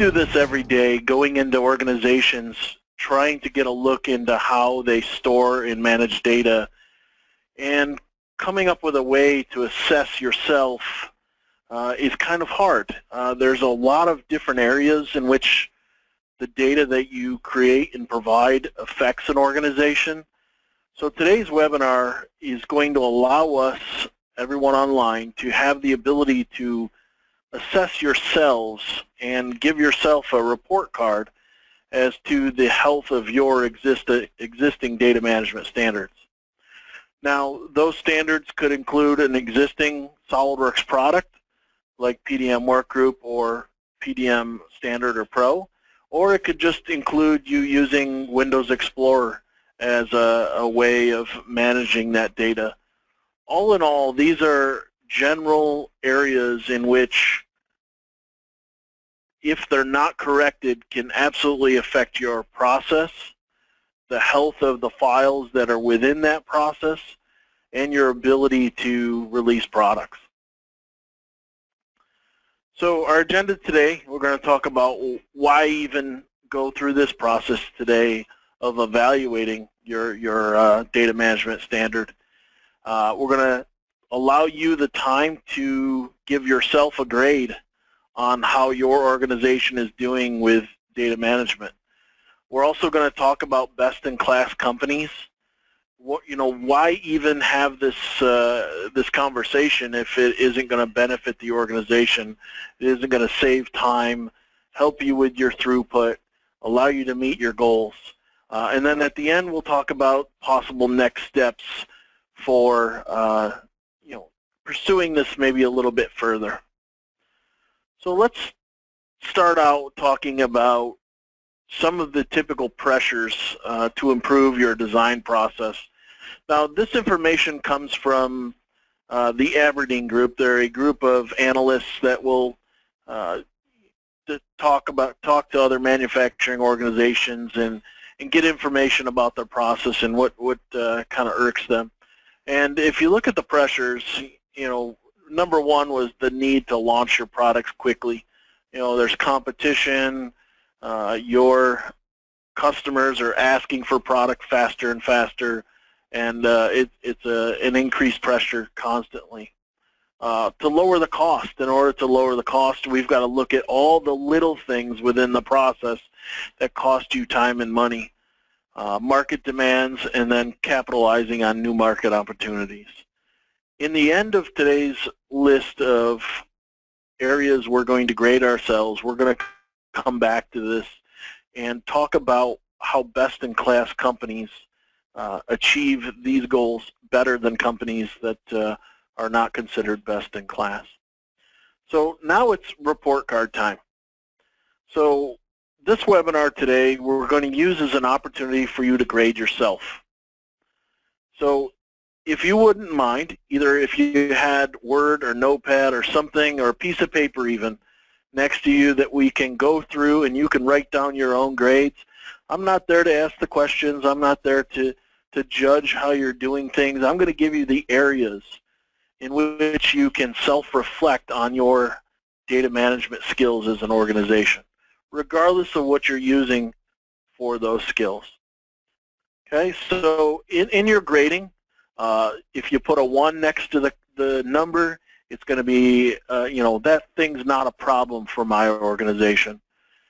do this every day, going into organizations, trying to get a look into how they store and manage data, and coming up with a way to assess yourself is kind of hard. There's a lot of different areas in which the data that you create and provide affects an organization. So today's webinar is going to allow us, everyone online, to have the ability to assess yourselves and give yourself a report card as to the health of your existing data management standards. Now, those standards could include an existing SOLIDWORKS product like PDM Workgroup or PDM Standard or Pro, or it could just include you using Windows Explorer as a way of managing that data. All in all, these are general areas in which, if they're not corrected, can absolutely affect your process, the health of the files that are within that process, and your ability to release products. So our agenda today, we're going to talk about why even go through this process today of evaluating your data management standard. We're going to allow you the time to give yourself a grade on how your organization is doing with data management. We're also going to talk about best-in-class companies. Why even have this this conversation if it isn't going to benefit the organization? It isn't going to save time, help you with your throughput, allow you to meet your goals. And then at the end, we'll talk about possible next steps for pursuing this maybe a little bit further. So let's start out talking about some of the typical pressures to improve your design process. Now, this information comes from the Aberdeen Group. They're a group of analysts that will talk to other manufacturing organizations and get information about their process and what kind of irks them. And if you look at the pressures, number one was the need to launch your products quickly. There's competition. Your customers are asking for product faster and faster, and it's an increased pressure constantly. To lower the cost, in order to lower the cost, we've got to look at all the little things within the process that cost you time and money, market demands, and then capitalizing on new market opportunities. In the end of today's list of areas we're going to grade ourselves, we're going to come back to this and talk about how best-in-class companies achieve these goals better than companies that are not considered best-in-class. So now it's report card time. So this webinar today we're going to use as an opportunity for you to grade yourself. So if you wouldn't mind, either if you had Word or Notepad or something, or a piece of paper even, next to you that we can go through and you can write down your own grades. I'm not there to ask the questions. I'm not there to judge how you're doing things. I'm going to give you the areas in which you can self-reflect on your data management skills as an organization, regardless of what you're using for those skills. Okay, so in your grading, if you put a 1 next to the number, it's going to be, that thing's not a problem for my organization.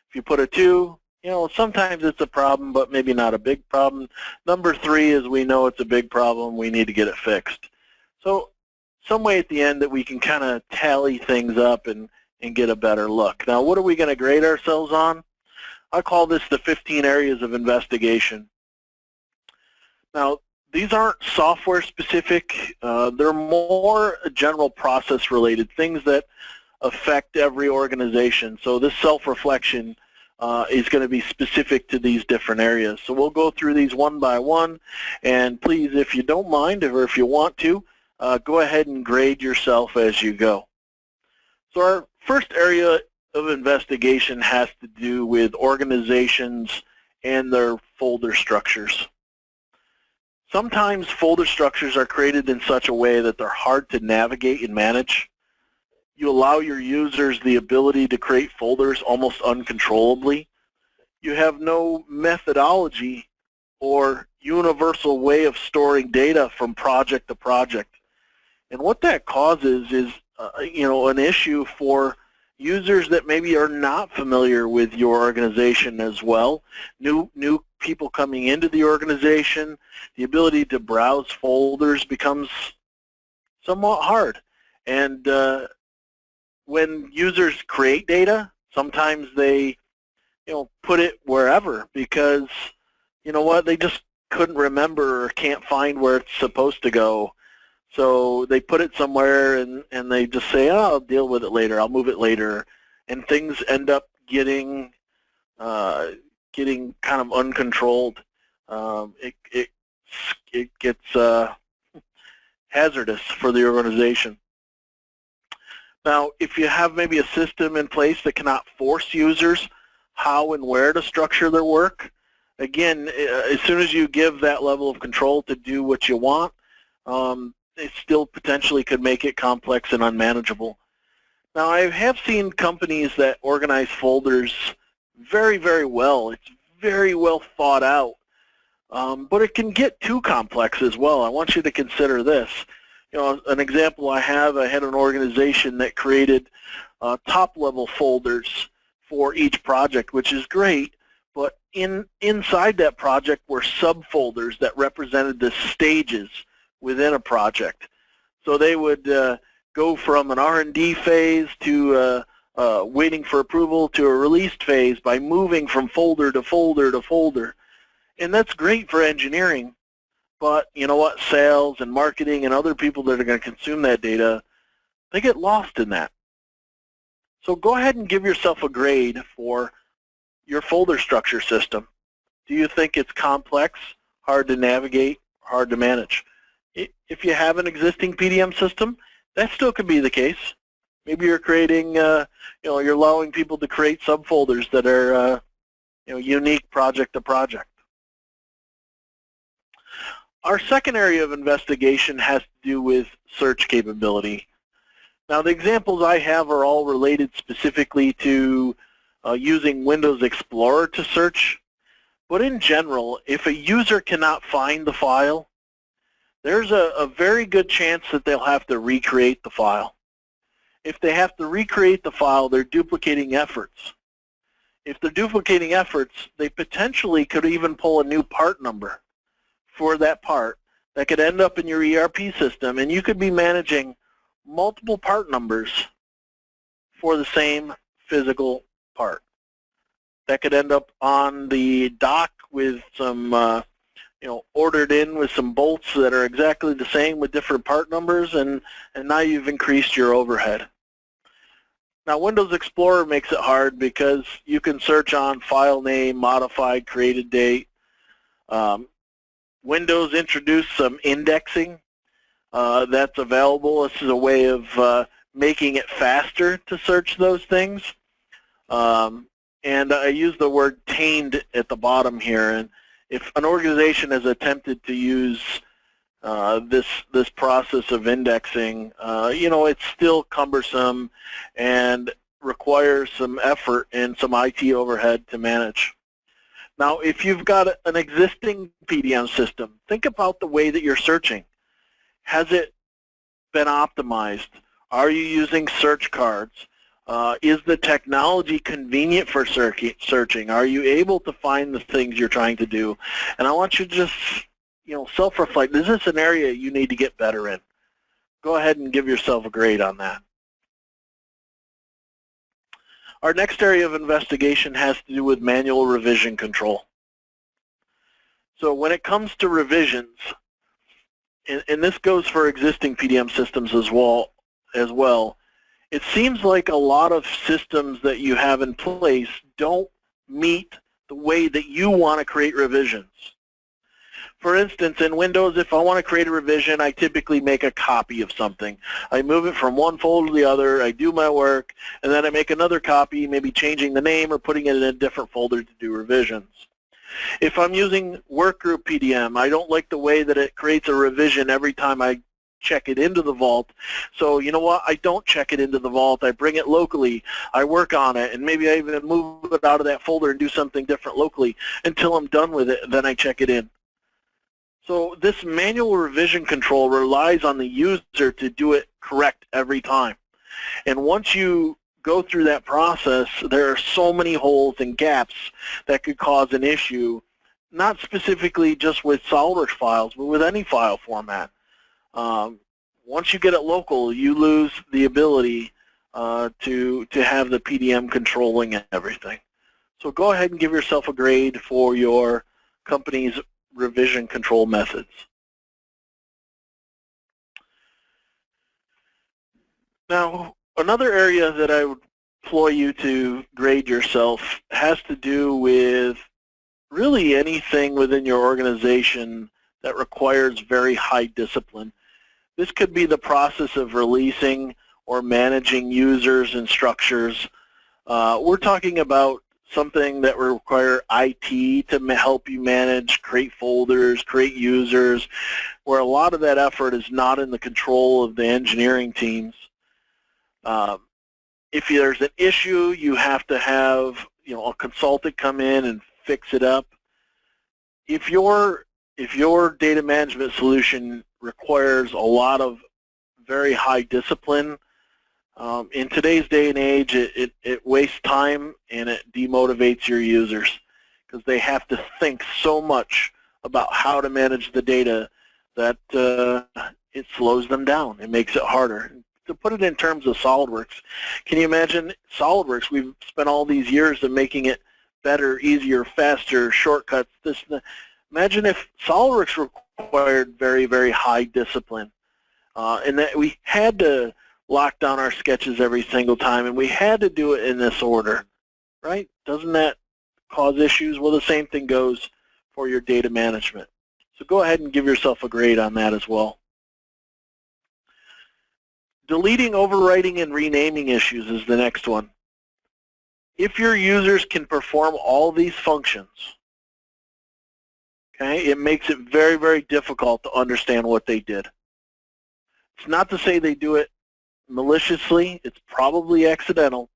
If you put a 2, sometimes it's a problem, but maybe not a big problem. Number 3 is we know it's a big problem. We need to get it fixed. So some way at the end that we can kind of tally things up and get a better look. Now, what are we going to grade ourselves on? I call this the 15 areas of investigation. Now, these aren't software specific. They're more general process related, things that affect every organization. So this self-reflection is going to be specific to these different areas. So we'll go through these one by one, and please, if you don't mind or if you want to, go ahead and grade yourself as you go. So our first area of investigation has to do with organizations and their folder structures. Sometimes folder structures are created in such a way that they're hard to navigate and manage. You allow your users the ability to create folders almost uncontrollably. You have no methodology or universal way of storing data from project to project. And what that causes is an issue for users that maybe are not familiar with your organization as well. New people coming into the organization, the ability to browse folders becomes somewhat hard. And when users create data, sometimes they put it wherever because they just couldn't remember or can't find where it's supposed to go. So they put it somewhere and they just say, oh, I'll deal with it later, I'll move it later, and things end up getting kind of uncontrolled. It gets hazardous for the organization. Now, if you have maybe a system in place that cannot force users how and where to structure their work, again, as soon as you give that level of control to do what you want, it still potentially could make it complex and unmanageable. Now, I have seen companies that organize folders very, very well. It's very well thought out, but it can get too complex as well. I want you to consider this. An example I had an organization that created top-level folders for each project, which is great, but inside that project were subfolders that represented the stages within a project. So they would go from an R&D phase to waiting for approval to a released phase by moving from folder to folder to folder. And that's great for engineering, but you know what, sales and marketing and other people that are going to consume that data, they get lost in that. So go ahead and give yourself a grade for your folder structure system. Do you think it's complex, hard to navigate, hard to manage? If you have an existing PDM system, that still could be the case. Maybe you're creating, you're allowing people to create subfolders that are, unique project to project. Our second area of investigation has to do with search capability. Now, the examples I have are all related specifically to using Windows Explorer to search. But in general, if a user cannot find the file, there's a very good chance that they'll have to recreate the file. If they have to recreate the file, they're duplicating efforts. If they're duplicating efforts, they potentially could even pull a new part number for that part that could end up in your ERP system, and you could be managing multiple part numbers for the same physical part. That could end up on the dock with some ordered in with some bolts that are exactly the same with different part numbers, and now you've increased your overhead. Now, Windows Explorer makes it hard because you can search on file name, modified, created date. Windows introduced some indexing that's available. This is a way of making it faster to search those things. And I use the word tained at the bottom here. And if an organization has attempted to use this process of indexing, it's still cumbersome and requires some effort and some IT overhead to manage. Now, if you've got an existing PDM system, think about the way that you're searching. Has it been optimized? Are you using search cards? Is the technology convenient for searching? Are you able to find the things you're trying to do? And I want you to just, self-reflect. Is this an area you need to get better in? Go ahead and give yourself a grade on that. Our next area of investigation has to do with manual revision control. So when it comes to revisions, and this goes for existing PDM systems as well, it seems like a lot of systems that you have in place don't meet the way that you want to create revisions. For instance, in Windows, if I want to create a revision, I typically make a copy of something. I move it from one folder to the other, I do my work, and then I make another copy, maybe changing the name or putting it in a different folder to do revisions. If I'm using Workgroup PDM, I don't like the way that it creates a revision every time I check it into the vault. So you know what, I don't check it into the vault, I bring it locally, I work on it, and maybe I even move it out of that folder and do something different locally until I'm done with it, then I check it in. So this manual revision control relies on the user to do it correct every time. And once you go through that process, there are so many holes and gaps that could cause an issue, not specifically just with SOLIDWORKS files, but with any file format. Once you get it local, you lose the ability to have the PDM controlling everything. So go ahead and give yourself a grade for your company's revision control methods. Now, another area that I would employ you to grade yourself has to do with really anything within your organization that requires very high discipline. This could be the process of releasing or managing users and structures. We're talking about something that will require IT to help you manage, create folders, create users, where a lot of that effort is not in the control of the engineering teams. If there's an issue, you have to have a consultant come in and fix it up. If your data management solution requires a lot of very high discipline, in today's day and age, it wastes time and it demotivates your users because they have to think so much about how to manage the data that it slows them down. It makes it harder. To put it in terms of SOLIDWORKS, can you imagine SOLIDWORKS? We've spent all these years of making it better, easier, faster, shortcuts. Imagine if SOLIDWORKS required very, very high discipline, and that we had to lock down our sketches every single time, and we had to do it in this order, right? Doesn't that cause issues? Well, the same thing goes for your data management. So go ahead and give yourself a grade on that as well. Deleting, overwriting, and renaming issues is the next one. If your users can perform all these functions, okay, it makes it very, very difficult to understand what they did. It's not to say they do it maliciously, it's probably accidental,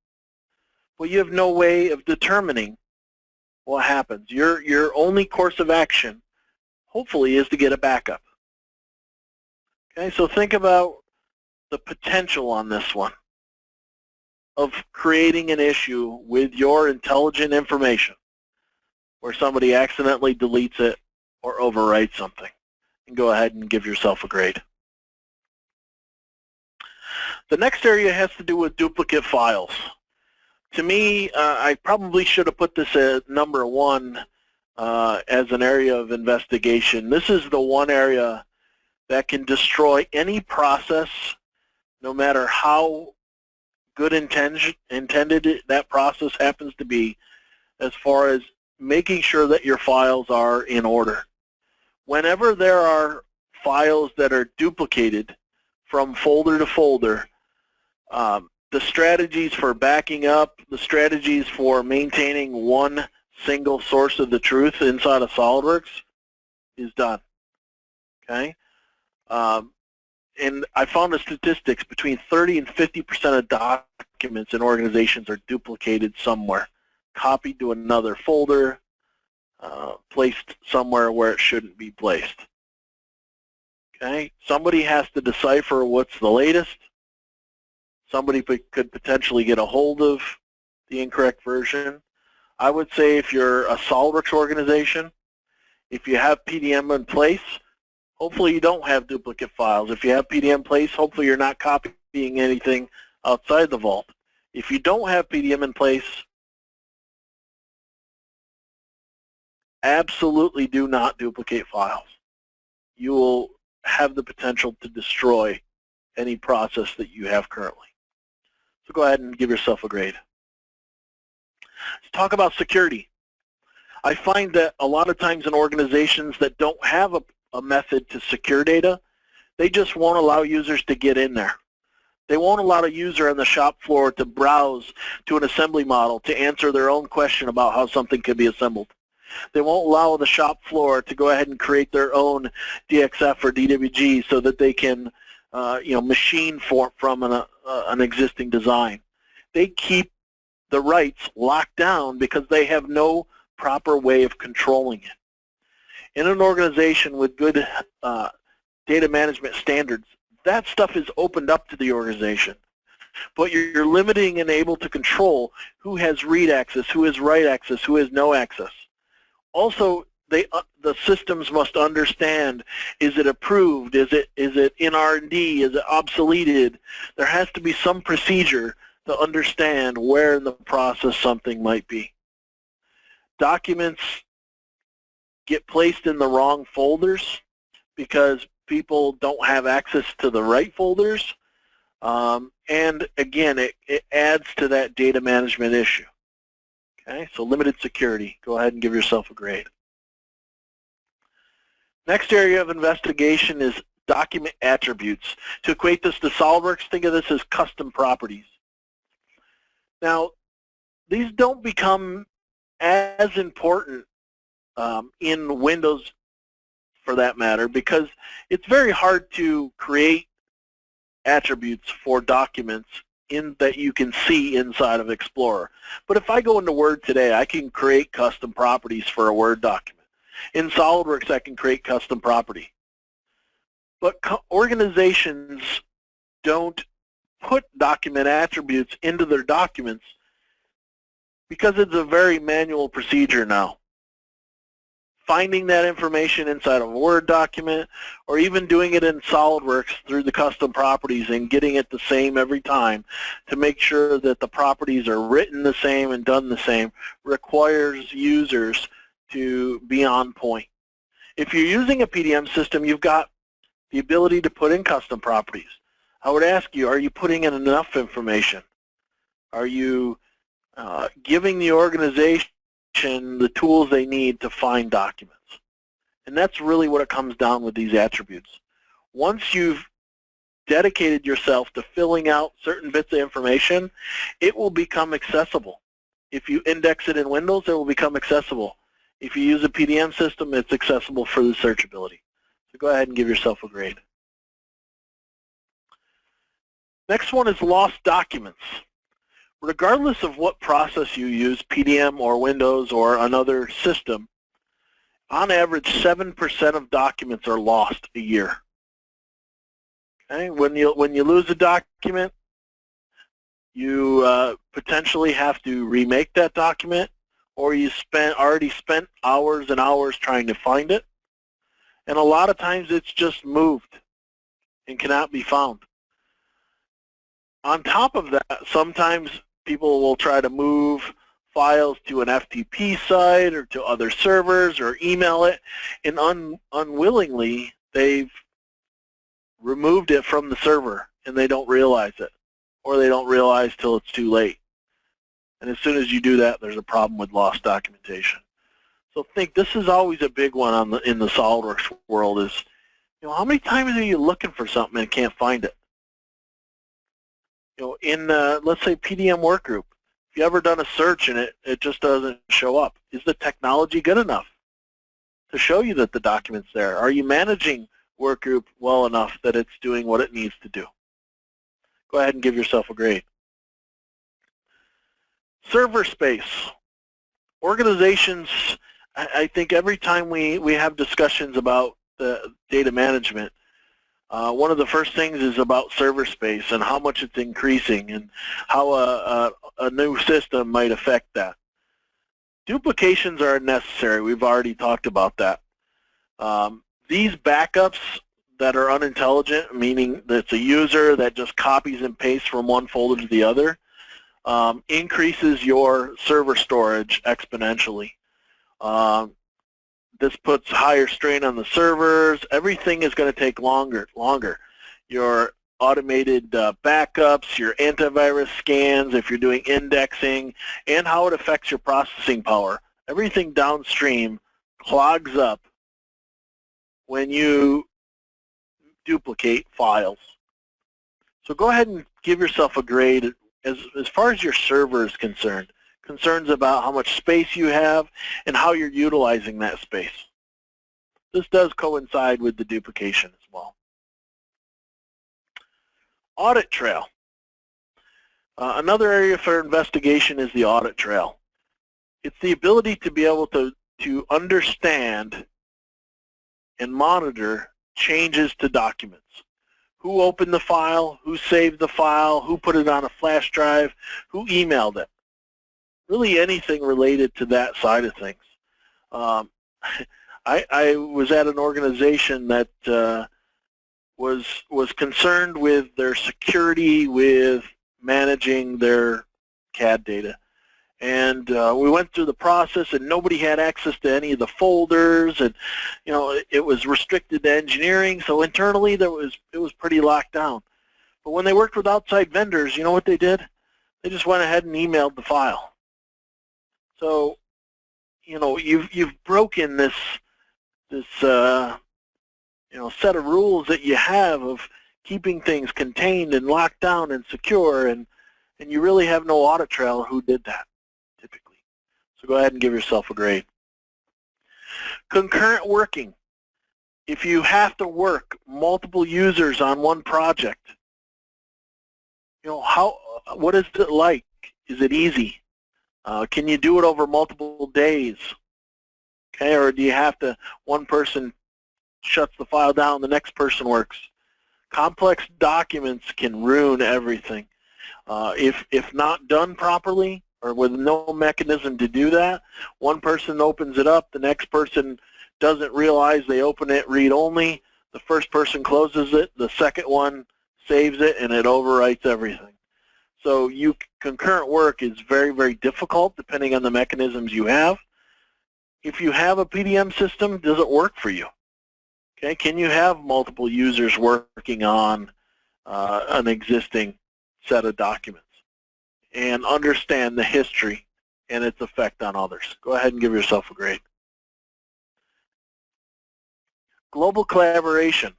but you have no way of determining what happens. Your only course of action, hopefully, is to get a backup. Okay, so think about the potential on this one of creating an issue with your intelligent information where somebody accidentally deletes it or overwrites something, and go ahead and give yourself a grade. The next area has to do with duplicate files. To me, I probably should have put this at number 1 as an area of investigation. This is the one area that can destroy any process, no matter how good intended that process happens to be, as far as making sure that your files are in order. Whenever there are files that are duplicated from folder to folder, the strategies for backing up, the strategies for maintaining one single source of the truth inside of SOLIDWORKS is done, okay? And I found the statistics between 30 and 50% of documents in organizations are duplicated somewhere, copied to another folder, placed somewhere where it shouldn't be placed. Okay, somebody has to decipher what's the latest. Somebody could potentially get a hold of the incorrect version. I would say if you're a SOLIDWORKS organization, if you have PDM in place, hopefully you don't have duplicate files. If you have PDM in place, hopefully you're not copying anything outside the vault. If you don't have PDM in place, absolutely do not duplicate files. You will have the potential to destroy any process that you have currently. So go ahead and give yourself a grade. Let's talk about security. I find that a lot of times in organizations that don't have a method to secure data, they just won't allow users to get in there. They won't allow a user on the shop floor to browse to an assembly model to answer their own question about how something could be assembled. They won't allow the shop floor to go ahead and create their own DXF or DWG so that they can machine from an existing design. They keep the rights locked down because they have no proper way of controlling it. In an organization with good data management standards, that stuff is opened up to the organization. But you're limiting and able to control who has read access, who has write access, who has no access. Also, the systems must understand, is it approved, is it in R&D, is it obsoleted? There has to be some procedure to understand where in the process something might be. Documents get placed in the wrong folders because people don't have access to the right folders. And again, it adds to that data management issue. Okay, so limited security. Go ahead and give yourself a grade. Next area of investigation is document attributes. To equate this to SOLIDWORKS, think of this as custom properties. Now, these don't become as important in Windows, for that matter, because it's very hard to create attributes for documents that you can see inside of Explorer. But if I go into Word today, I can create custom properties for a Word document. In SOLIDWORKS, I can create custom property. But organizations don't put document attributes into their documents because it's a very manual procedure now. Finding that information inside of a Word document, or even doing it in SOLIDWORKS through the custom properties and getting it the same every time to make sure that the properties are written the same and done the same, requires users to be on point. If you're using a PDM system, you've got the ability to put in custom properties. I would ask you, are you putting in enough information? Are you giving the organization the tools they need to find documents? And that's really what it comes down with these attributes. Once you've dedicated yourself to filling out certain bits of information, it will become accessible. If you index it in Windows, it will become accessible. If you use a PDM system, it's accessible for the searchability. So go ahead and give yourself a grade. Next one is lost documents. Regardless of what process you use, PDM or Windows or another system, on average 7% of documents are lost a year. Okay? When you lose a document, you potentially have to remake that document, or you already spent hours and hours trying to find it. And a lot of times it's just moved and cannot be found. On top of that, sometimes people will try to move files to an FTP site or to other servers or email it, and unwillingly they've removed it from the server and they don't realize it, or they don't realize till it's too late. And as soon as you do that, there's a problem with lost documentation. So think, this is always a big one in the SOLIDWORKS world is, how many times are you looking for something and can't find it? In let's say PDM workgroup, if you ever done a search and it just doesn't show up, is the technology good enough to show you that the document's there? Are you managing workgroup well enough that it's doing what it needs to do? Go ahead and give yourself a grade. Server space. Organizations, I think every time we have discussions about the data management, one of the first things is about server space and how much it's increasing and how a new system might affect that. Duplications are necessary. We've already talked about that. These backups that are unintelligent, meaning that it's a user that just copies and pastes from one folder to the other, increases your server storage exponentially. This puts higher strain on the servers. Everything is going to take longer. Your automated backups, your antivirus scans, if you're doing indexing, and how it affects your processing power. Everything downstream clogs up when you duplicate files. So go ahead and give yourself a grade as far as your server is concerned. Concerns about how much space you have and how you're utilizing that space. This does coincide with the duplication as well. Audit trail. Another area for investigation is the audit trail. It's the ability to be able to understand and monitor changes to documents. Who opened the file, who saved the file, who put it on a flash drive, who emailed it. Really anything related to that side of things. I was at an organization that was concerned with their security with managing their CAD data. And we went through the process, and nobody had access to any of the folders, and it was restricted to engineering. So internally, it was pretty locked down. But when they worked with outside vendors, you know what they did? They just went ahead and emailed the file. So you've broken this set of rules that you have of keeping things contained and locked down and secure, and you really have no audit trail who did that typically. So go ahead and give yourself a grade. Concurrent working. If you have to work multiple users on one project, what is it like? Is it easy? Can you do it over multiple days? Okay, or do you have to, one person shuts the file down, the next person works? Complex documents can ruin everything. If not done properly or with no mechanism to do that, one person opens it up, the next person doesn't realize they open it read-only, the first person closes it, the second one saves it, and it overwrites everything. So concurrent work is very, very difficult depending on the mechanisms you have. If you have a PDM system, does it work for you? Okay, can you have multiple users working on an existing set of documents and understand the history and its effect on others? Go ahead and give yourself a grade. Global collaboration.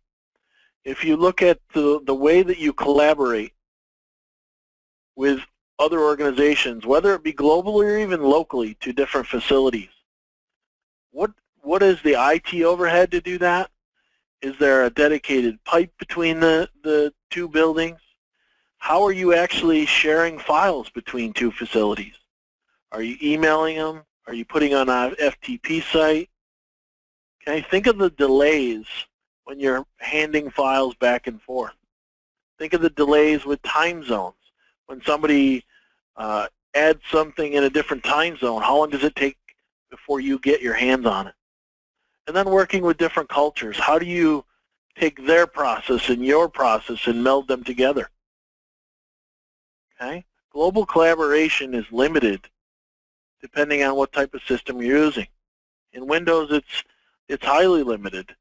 If you look at the way that you collaborate with other organizations, whether it be globally or even locally to different facilities, what is the IT overhead to do that? Is there a dedicated pipe between the two buildings? How are you actually sharing files between two facilities? Are you emailing them? Are you putting on an FTP site? Okay, think of the delays when you're handing files back and forth. Think of the delays with time zones. When somebody adds something in a different time zone, how long does it take before you get your hands on it? And then working with different cultures, how do you take their process and your process and meld them together? Okay? Global collaboration is limited depending on what type of system you're using. In Windows, it's highly limited,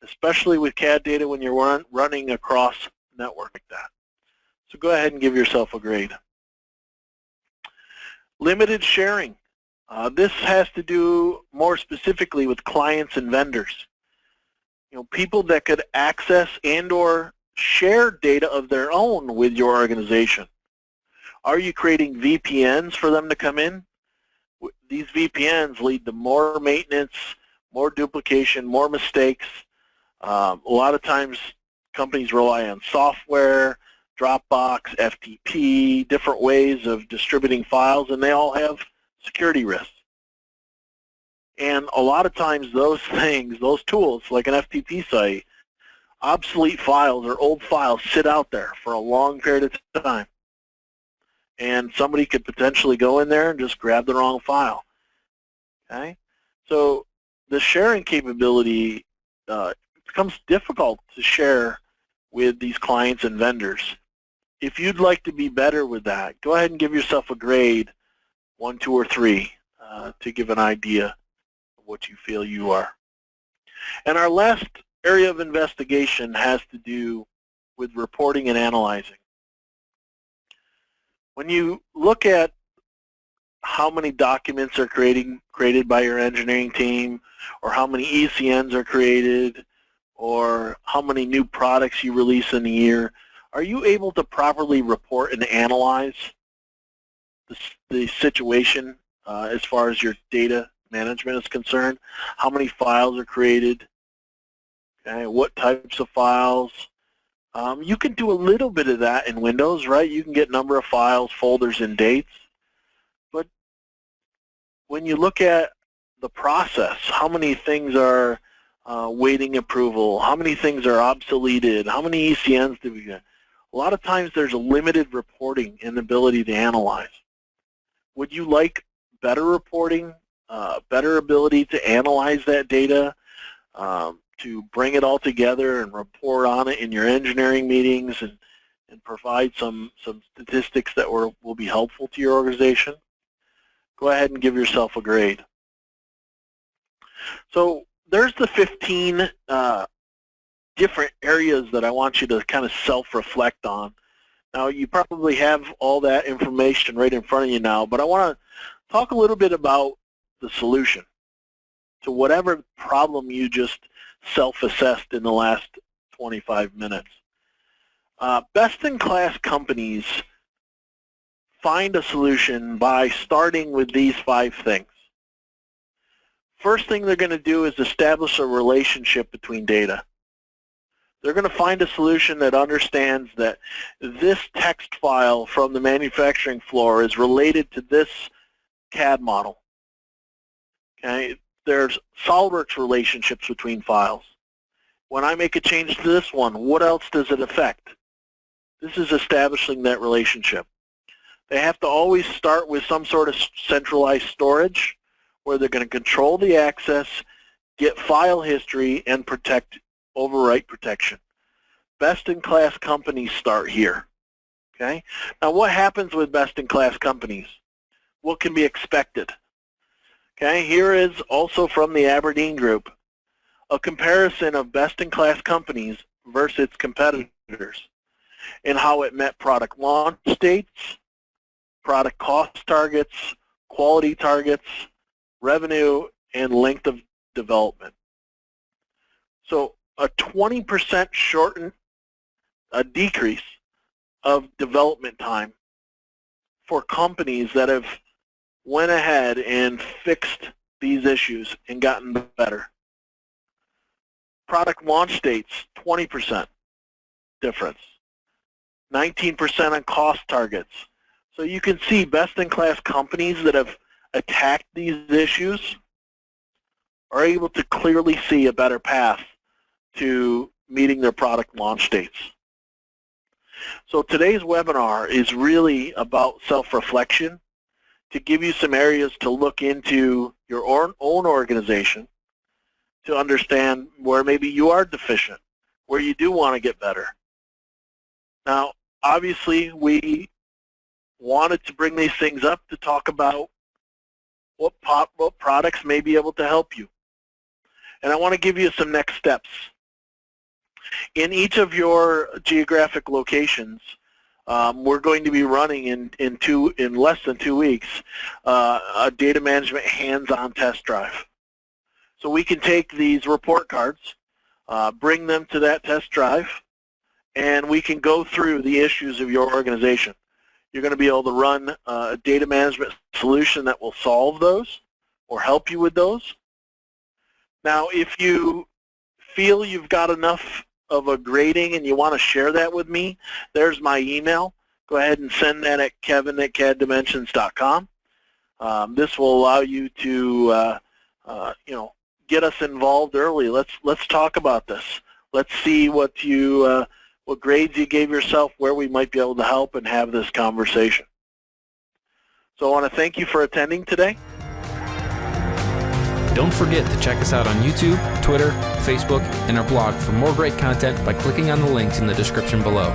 especially with CAD data when you're running across a network like that. So go ahead and give yourself a grade. Limited sharing. This has to do more specifically with clients and vendors. People that could access and or share data of their own with your organization. Are you creating VPNs for them to come in? These VPNs lead to more maintenance, more duplication, more mistakes. A lot of times companies rely on software, Dropbox, FTP, different ways of distributing files, and they all have security risks. And a lot of times those things, those tools, like an FTP site, obsolete files or old files sit out there for a long period of time. And somebody could potentially go in there and just grab the wrong file. Okay? So the sharing capability becomes difficult to share with these clients and vendors. If you'd like to be better with that, go ahead and give yourself a grade, 1, 2, or 3, to give an idea of what you feel you are. And our last area of investigation has to do with reporting and analyzing. When you look at how many documents are created by your engineering team, or how many ECNs are created, or how many new products you release in a year, are you able to properly report and analyze the situation as far as your data management is concerned? How many files are created? Okay, what types of files? You can do a little bit of that in Windows, right? You can get number of files, folders, and dates. But when you look at the process, how many things are waiting approval, how many things are obsoleted, how many ECNs do we get? A lot of times there's a limited reporting and ability to analyze. Would you like better reporting, better ability to analyze that data, to bring it all together and report on it in your engineering meetings and provide some statistics that will be helpful to your organization? Go ahead and give yourself a grade. So there's the 15 different areas that I want you to kind of self-reflect on. Now, you probably have all that information right in front of you now, but I want to talk a little bit about the solution to whatever problem you just self-assessed in the last 25 minutes. Best-in-class companies find a solution by starting with these 5 things. First thing they're going to do is establish a relationship between data. They're going to find a solution that understands that this text file from the manufacturing floor is related to this CAD model. Okay? There's SOLIDWORKS relationships between files. When I make a change to this one, what else does it affect? This is establishing that relationship. They have to always start with some sort of centralized storage where they're going to control the access, get file history, and protect overwrite protection. Best-in-class companies start here. Okay? Now, what happens with best-in-class companies? What can be expected? Okay, here is also from the Aberdeen Group, a comparison of best-in-class companies versus its competitors and how it met product launch dates, product cost targets, quality targets, revenue, and length of development. So a 20% decrease of development time for companies that have went ahead and fixed these issues and gotten better. Product launch dates, 20% difference. 19% on cost targets. So you can see best-in-class companies that have attacked these issues are able to clearly see a better path to meeting their product launch dates. So today's webinar is really about self-reflection to give you some areas to look into your own organization to understand where maybe you are deficient, where you do want to get better. Now, obviously, we wanted to bring these things up to talk about what products may be able to help you. And I want to give you some next steps. In each of your geographic locations, we're going to be running in less than 2 weeks a data management hands-on test drive. So we can take these report cards, bring them to that test drive, and we can go through the issues of your organization. You're going to be able to run a data management solution that will solve those or help you with those. Now, if you feel you've got enough of a grading and you want to share that with me, there's my email. Go ahead and send that at kevin@CADimensions.com. This will allow you to get us involved early. Let's talk about this. Let's see what grades you gave yourself, where we might be able to help and have this conversation. So I want to thank you for attending today. Don't forget to check us out on YouTube, Twitter, Facebook, and our blog for more great content by clicking on the links in the description below.